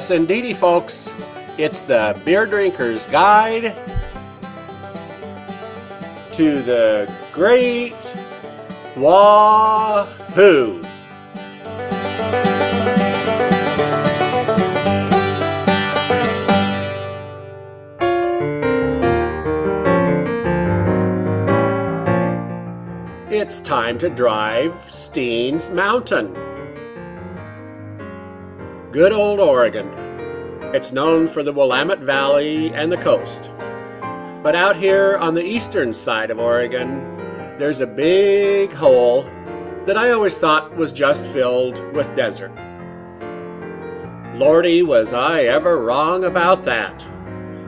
Yes, indeedy, folks. It's the Beer Drinker's Guide to the Great Wahoo. It's time to drive Steens Mountain. Good old Oregon. It's known for the Willamette Valley and the coast. But out here on the eastern side of Oregon, there's a big hole that I always thought was just filled with desert. Lordy, was I ever wrong about that.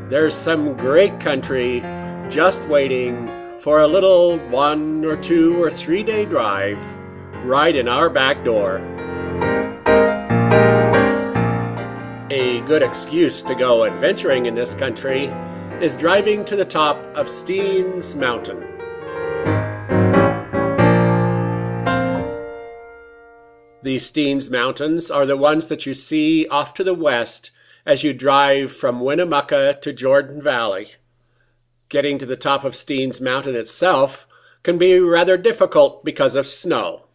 There's some great country just waiting for a little 1 or 2 or 3 day drive right in our back door. A good excuse to go adventuring in this country is driving to the top of Steens Mountain. The Steens Mountains are the ones that you see off to the west as you drive from Winnemucca to Jordan Valley. Getting to the top of Steens Mountain itself can be rather difficult because of snow.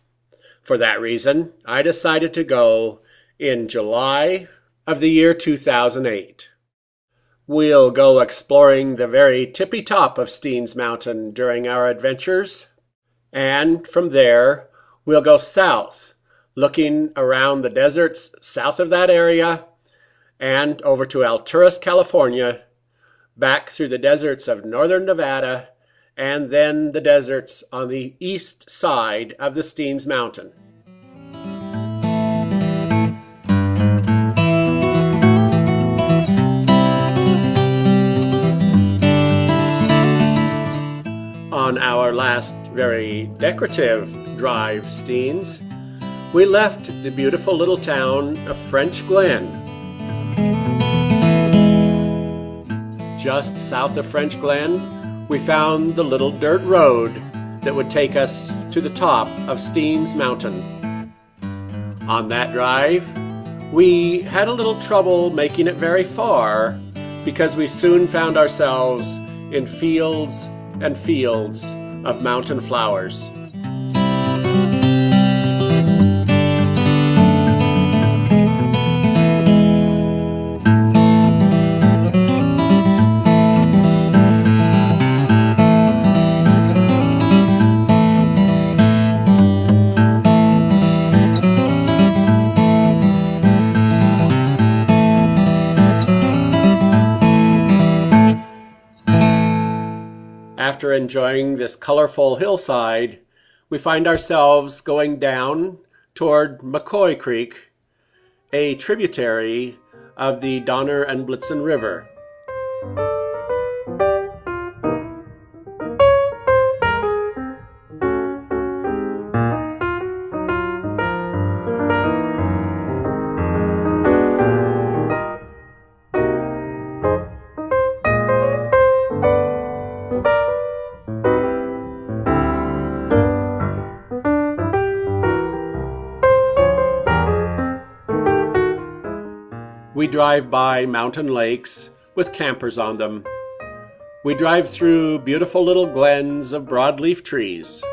For that reason, I decided to go in July of the year 2008. We'll go exploring the very tippy top of Steens Mountain during our adventures, and from there we'll go south, looking around the deserts south of that area, and over to Alturas, California, back through the deserts of northern Nevada, and then the deserts on the east side of the Steens Mountain. On our last very decorative drive, Steens, we left the beautiful little town of French Glen. Just south of French Glen, we found the little dirt road that would take us to the top of Steens Mountain. On that drive, we had a little trouble making it very far because we soon found ourselves in fields and fields of mountain flowers. After enjoying this colorful hillside, we find ourselves going down toward McCoy Creek, a tributary of the Donner and Blitzen River. We drive by mountain lakes with campers on them. We drive through beautiful little glens of broadleaf trees.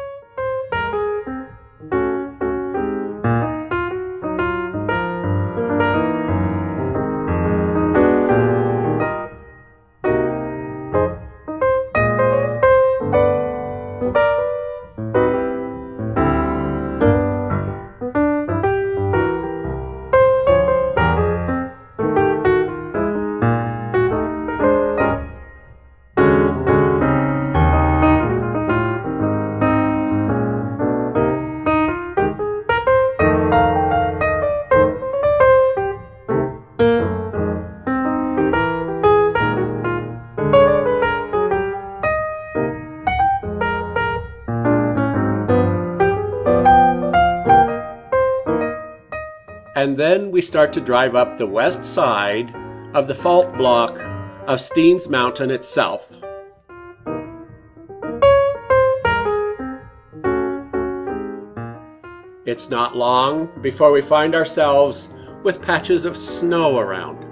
And then we start to drive up the west side of the fault block of Steens Mountain itself. It's not long before we find ourselves with patches of snow around.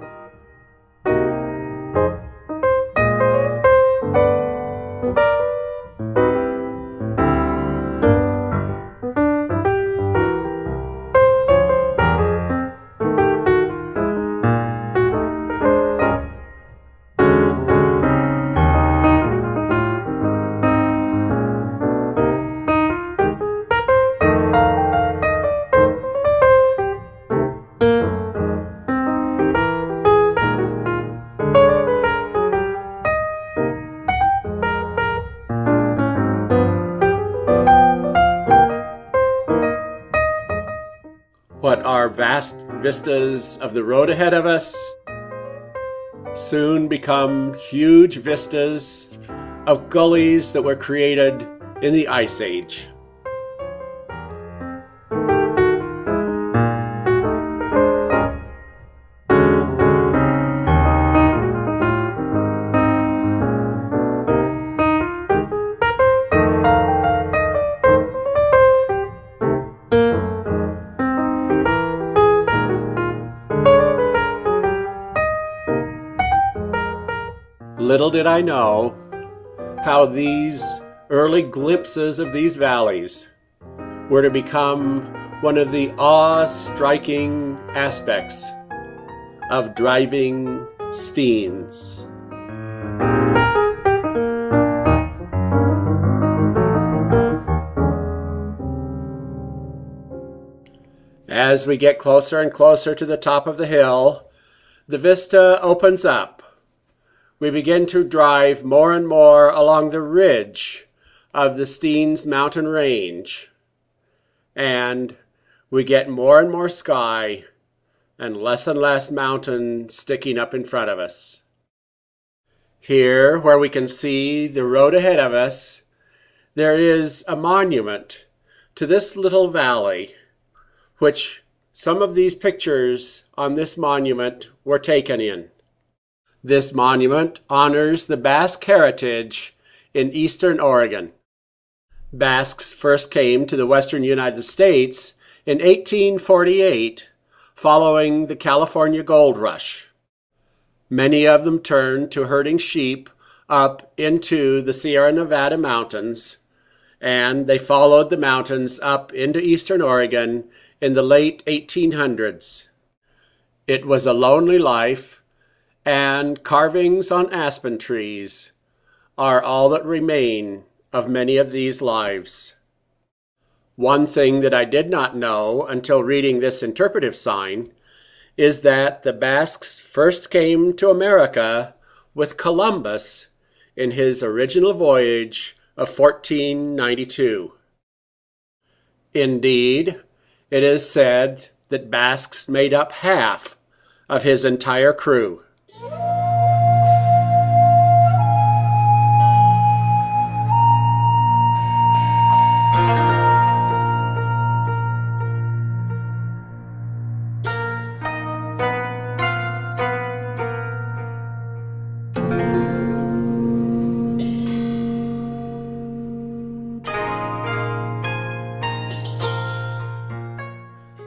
What are vast vistas of the road ahead of us soon become huge vistas of gullies that were created in the Ice Age. Little did I know how these early glimpses of these valleys were to become one of the awe-striking aspects of driving Steens. As we get closer and closer to the top of the hill, the vista opens up. We begin to drive more and more along the ridge of the Steens mountain range, and we get more and more sky and less mountain sticking up in front of us. Here, where we can see the road ahead of us, there is a monument to this little valley, which some of these pictures on this monument were taken in. This monument honors the Basque heritage in eastern Oregon. Basques first came to the western United States in 1848, following the California gold rush. Many of them turned to herding sheep up into the Sierra Nevada mountains, and they followed the mountains up into eastern Oregon in the late 1800s. It was a lonely life, and carvings on aspen trees are all that remain of many of these lives. One thing that I did not know until reading this interpretive sign is that the Basques first came to America with Columbus in his original voyage of 1492. Indeed, it is said that Basques made up half of his entire crew.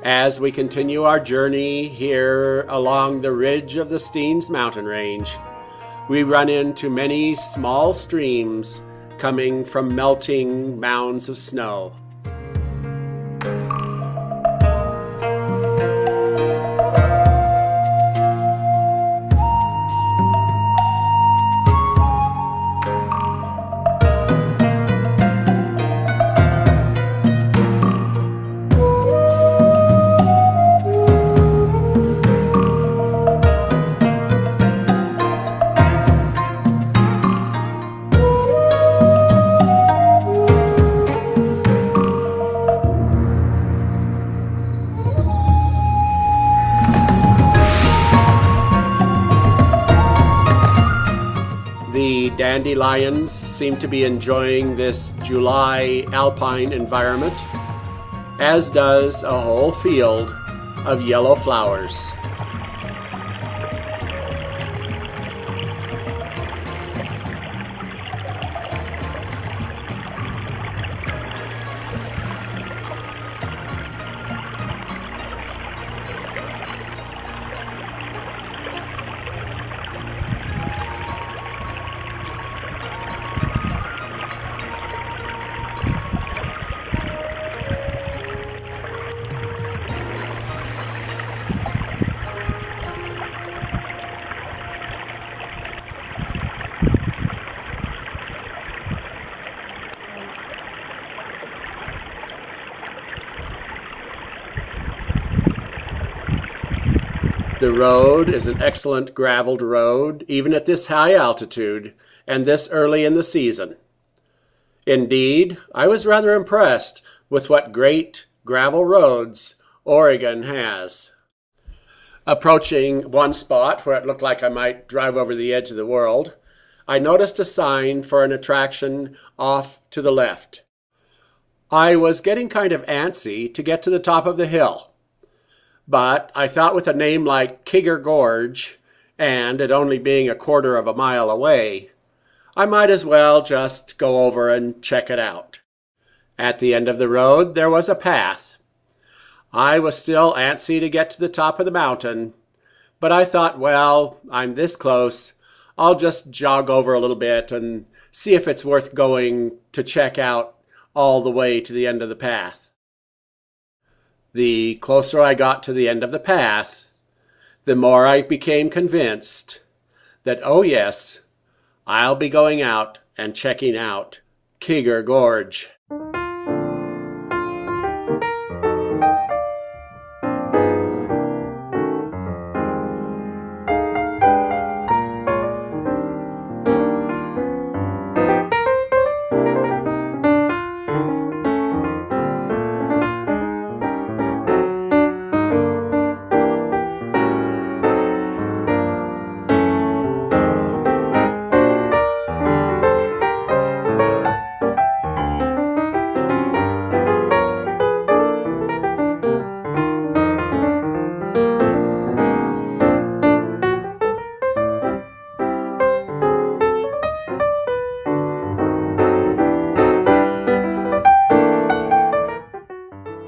As we continue our journey here along the ridge of the Steens mountain range, we run into many small streams coming from melting mounds of snow. Dandelions seem to be enjoying this July alpine environment, as does a whole field of yellow flowers. The road is an excellent graveled road, even at this high altitude and this early in the season. Indeed, I was rather impressed with what great gravel roads Oregon has. Approaching one spot where it looked like I might drive over the edge of the world, I noticed a sign for an attraction off to the left. I was getting kind of antsy to get to the top of the hill, but I thought with a name like Kiger Gorge, and it only being a quarter of a mile away, I might as well just go over and check it out. At the end of the road, there was a path. I was still antsy to get to the top of the mountain, but I thought, well, I'm this close, I'll just jog over a little bit and see if it's worth going to check out all the way to the end of the path. The closer I got to the end of the path, the more I became convinced that, oh yes, I'll be going out and checking out Kiger Gorge.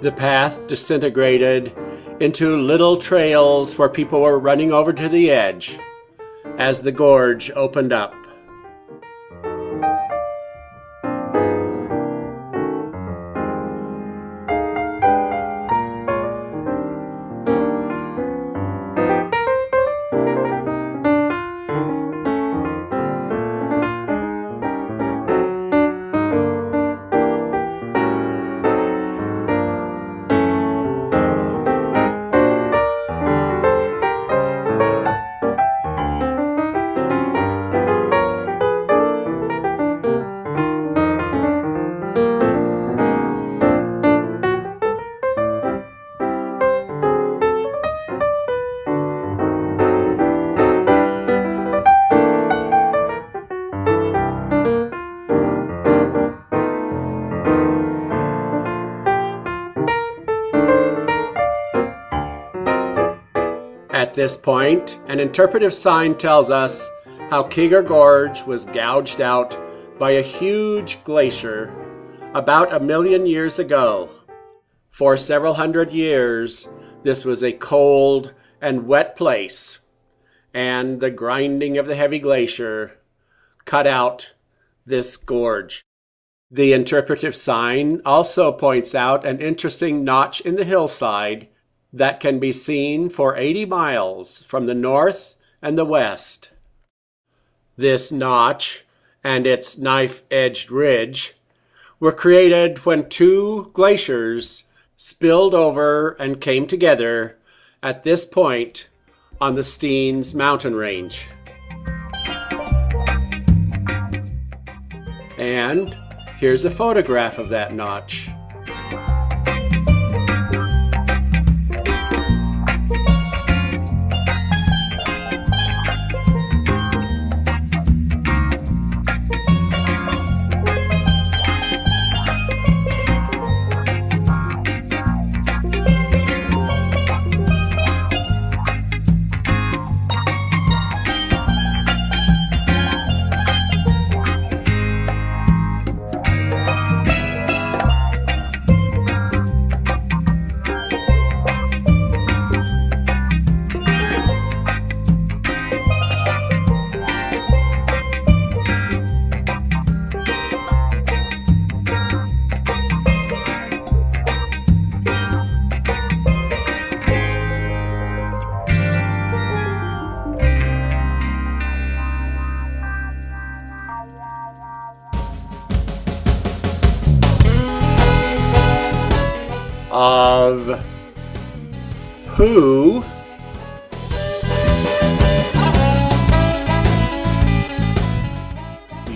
The path disintegrated into little trails where people were running over to the edge as the gorge opened up. At this point, an interpretive sign tells us how Kiger Gorge was gouged out by a huge glacier about 1 million years ago. For several hundred years, this was a cold and wet place, and the grinding of the heavy glacier cut out this gorge. The interpretive sign also points out an interesting notch in the hillside that can be seen for 80 miles from the north and the west. This notch and its knife-edged ridge were created when two glaciers spilled over and came together at this point on the Steens mountain range. And here's a photograph of that notch. Of who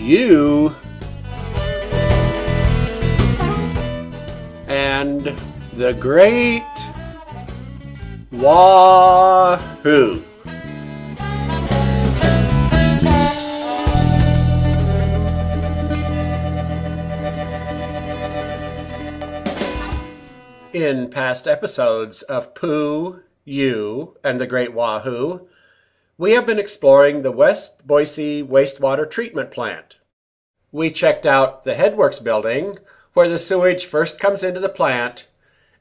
you, and the great Wahoo. In past episodes of Pooh, You, and the Great Wahoo, we have been exploring the West Boise wastewater treatment plant. We checked out the headworks building, where the sewage first comes into the plant,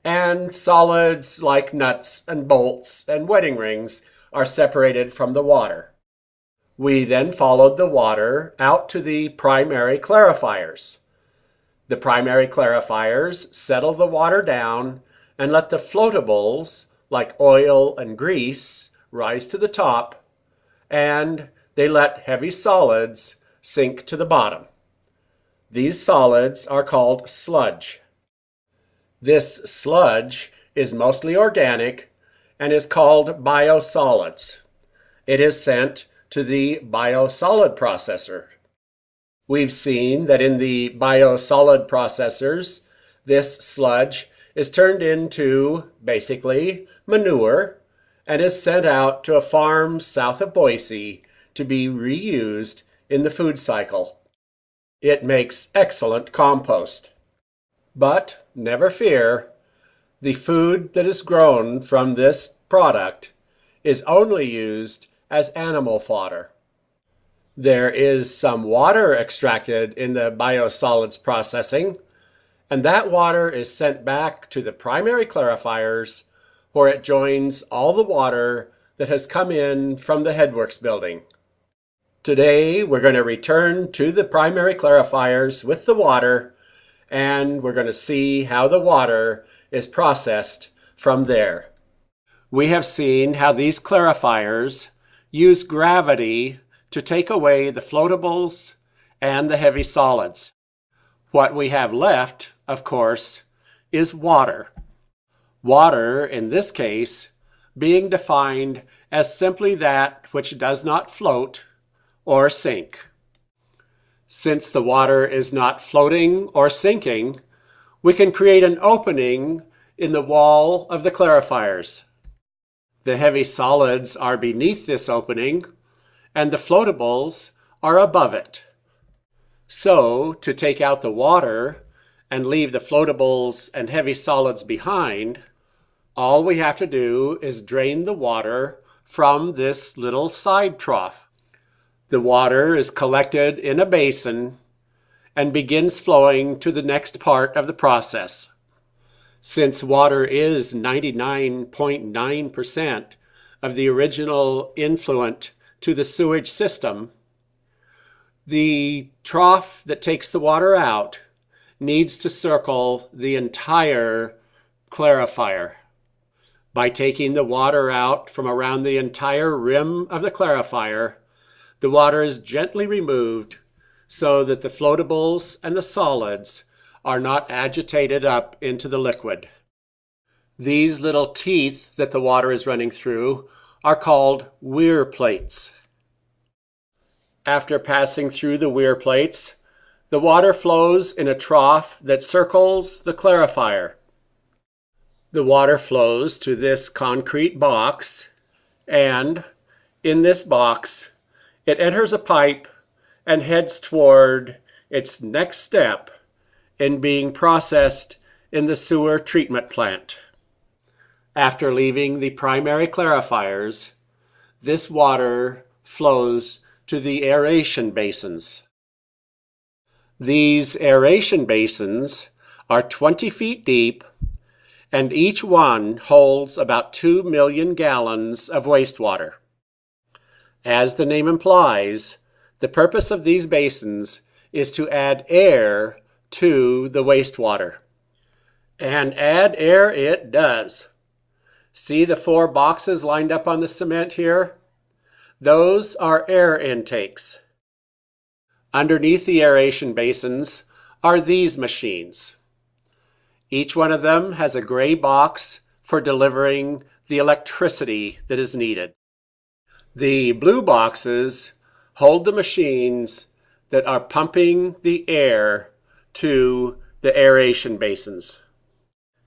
and solids like nuts and bolts and wedding rings are separated from the water. We then followed the water out to the primary clarifiers. The primary clarifiers settle the water down and let the floatables, like oil and grease, rise to the top, and they let heavy solids sink to the bottom. These solids are called sludge. This sludge is mostly organic and is called biosolids. It is sent to the biosolid processor. We've seen that in the biosolid processors, this sludge is turned into, basically, manure and is sent out to a farm south of Boise to be reused in the food cycle. It makes excellent compost. But never fear, the food that is grown from this product is only used as animal fodder. There is some water extracted in the biosolids processing, and that water is sent back to the primary clarifiers, where it joins all the water that has come in from the headworks building. Today, we're going to return to the primary clarifiers with the water, and we're going to see how the water is processed from there. We have seen how these clarifiers use gravity to take away the floatables and the heavy solids. What we have left, of course, is water. Water, in this case, being defined as simply that which does not float or sink. Since the water is not floating or sinking, we can create an opening in the wall of the clarifiers. The heavy solids are beneath this opening, and the floatables are above it. So, to take out the water and leave the floatables and heavy solids behind, all we have to do is drain the water from this little side trough. The water is collected in a basin and begins flowing to the next part of the process. Since water is 99.9% of the original influent to the sewage system, the trough that takes the water out needs to circle the entire clarifier. By taking the water out from around the entire rim of the clarifier, the water is gently removed so that the floatables and the solids are not agitated up into the liquid. These little teeth that the water is running through are called weir plates. After passing through the weir plates, the water flows in a trough that circles the clarifier. The water flows to this concrete box, and in this box, it enters a pipe and heads toward its next step in being processed in the sewer treatment plant. After leaving the primary clarifiers, this water flows to the aeration basins. These aeration basins are 20 feet deep, and each one holds about 2 million gallons of wastewater. As the name implies, the purpose of these basins is to add air to the wastewater. And add air it does. See the 4 boxes lined up on the cement here? Those are air intakes. Underneath the aeration basins are these machines. Each one of them has a gray box for delivering the electricity that is needed. The blue boxes hold the machines that are pumping the air to the aeration basins.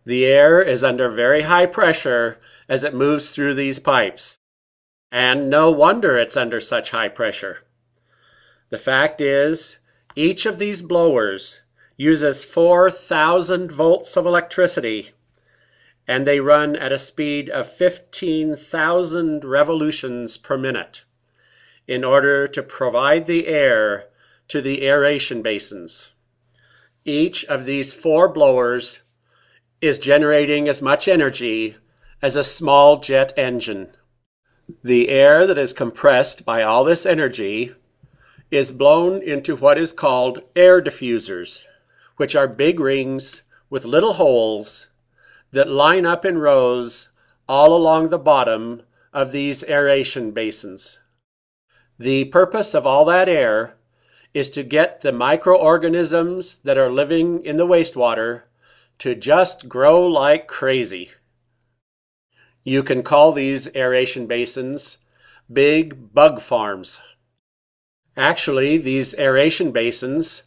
The air is under very high pressure as it moves through these pipes, and no wonder it's under such high pressure. The fact is, each of these blowers uses 4,000 volts of electricity, and they run at a speed of 15,000 revolutions per minute in order to provide the air to the aeration basins. Each of these 4 blowers is generating as much energy as a small jet engine. The air that is compressed by all this energy is blown into what is called air diffusers, which are big rings with little holes that line up in rows all along the bottom of these aeration basins. The purpose of all that air is to get the microorganisms that are living in the wastewater to just grow like crazy. You can call these aeration basins big bug farms. Actually, these aeration basins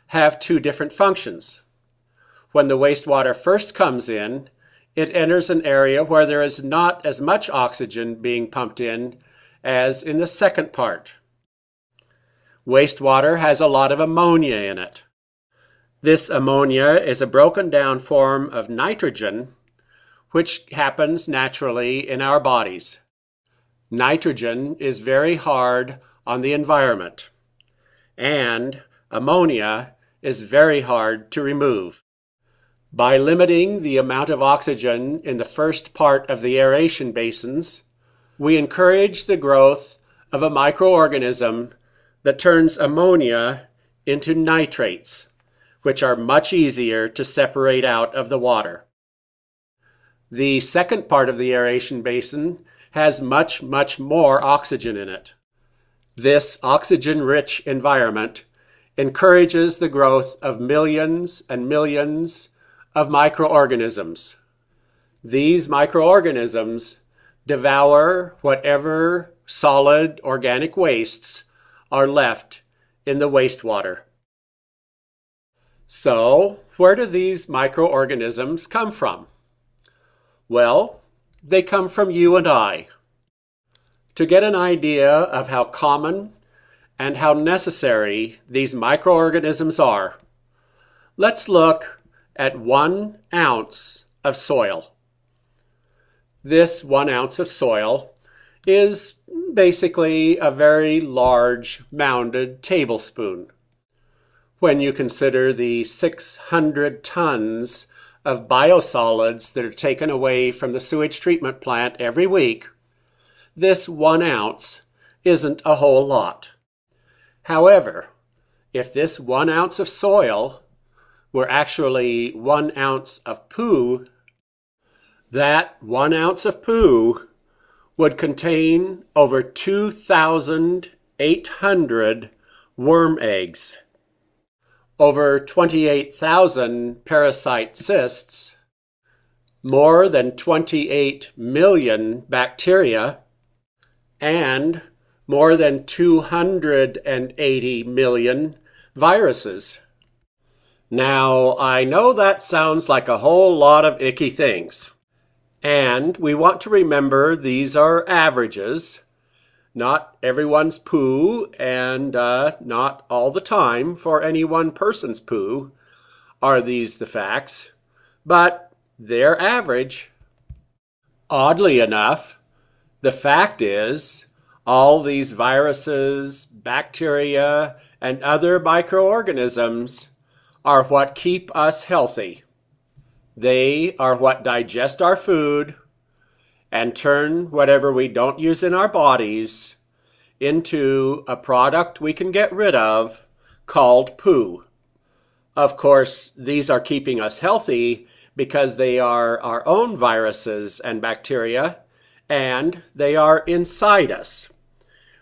have 2 different functions. When the wastewater first comes in, it enters an area where there is not as much oxygen being pumped in as in the second part. Wastewater has a lot of ammonia in it. This ammonia is a broken down form of nitrogen, which happens naturally in our bodies. Nitrogen is very hard on the environment, and ammonia is very hard to remove. By limiting the amount of oxygen in the first part of the aeration basins, we encourage the growth of a microorganism that turns ammonia into nitrates, which are much easier to separate out of the water. The second part of the aeration basin has much more oxygen in it. This oxygen-rich environment encourages the growth of millions and millions of microorganisms. These microorganisms devour whatever solid organic wastes are left in the wastewater. So, where do these microorganisms come from? Well, they come from you and I. To get an idea of how common and how necessary these microorganisms are, let's look at 1 ounce of soil. This 1 ounce of soil is basically a very large mounded tablespoon. When you consider the 600 tons of biosolids that are taken away from the sewage treatment plant every week, this 1 ounce isn't a whole lot. However, if this 1 ounce of soil were actually 1 ounce of poo, that 1 ounce of poo would contain over 2,800 worm eggs, over 28,000 parasite cysts, more than 28 million bacteria, and more than 280 million viruses. Now, I know that sounds like a whole lot of icky things. And we want to remember these are averages. Not everyone's poo, and not all the time for any one person's poo are these the facts, but they're average. Oddly enough, the fact is all these viruses, bacteria, and other microorganisms are what keep us healthy. They are what digest our food and turn whatever we don't use in our bodies into a product we can get rid of called poo. Of course, these are keeping us healthy because they are our own viruses and bacteria, and they are inside us.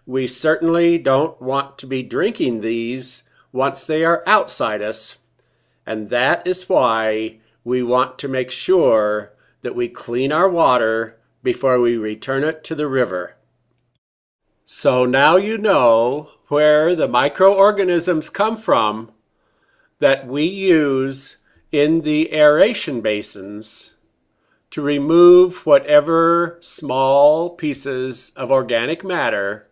We certainly don't want to be drinking these once they are outside us, and that is why we want to make sure that we clean our water before we return it to the river. So now you know where the microorganisms come from that we use in the aeration basins to remove whatever small pieces of organic matter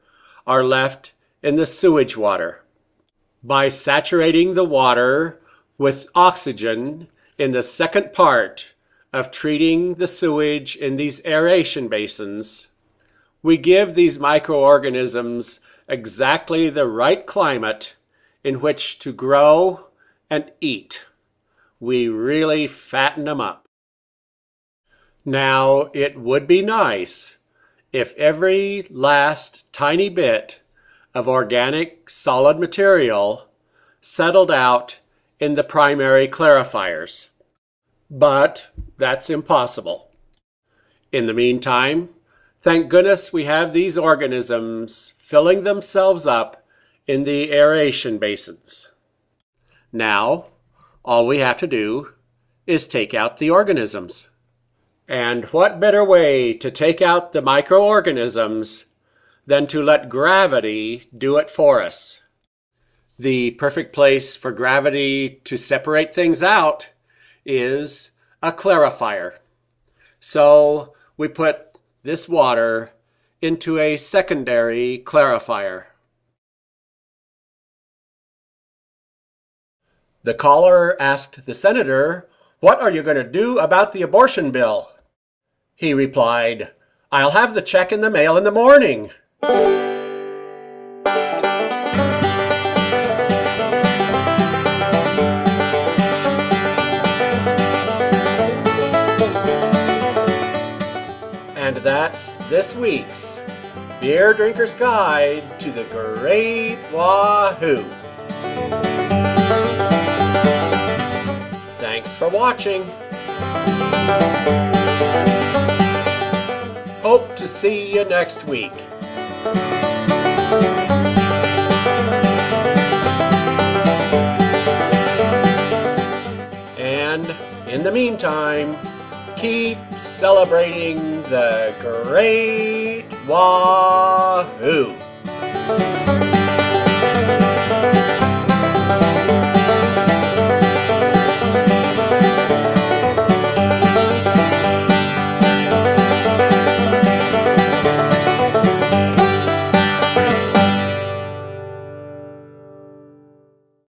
are left in the sewage water. By saturating the water with oxygen in the second part of treating the sewage in these aeration basins, we give these microorganisms exactly the right climate in which to grow and eat. We really fatten them up. Now, it would be nice if every last tiny bit of organic solid material settled out in the primary clarifiers. But that's impossible. In the meantime, thank goodness we have these organisms filling themselves up in the aeration basins. Now, all we have to do is take out the organisms. And what better way to take out the microorganisms than to let gravity do it for us? The perfect place for gravity to separate things out is a clarifier. So we put this water into a secondary clarifier. The caller asked the senator, "What are you going to do about the abortion bill?" He replied, "I'll have the check in the mail in the morning." And that's this week's Beer Drinker's Guide to the Great Wahoo. Thanks for watching. Hope to see you next week. And in the meantime, keep celebrating the Great Wahoo.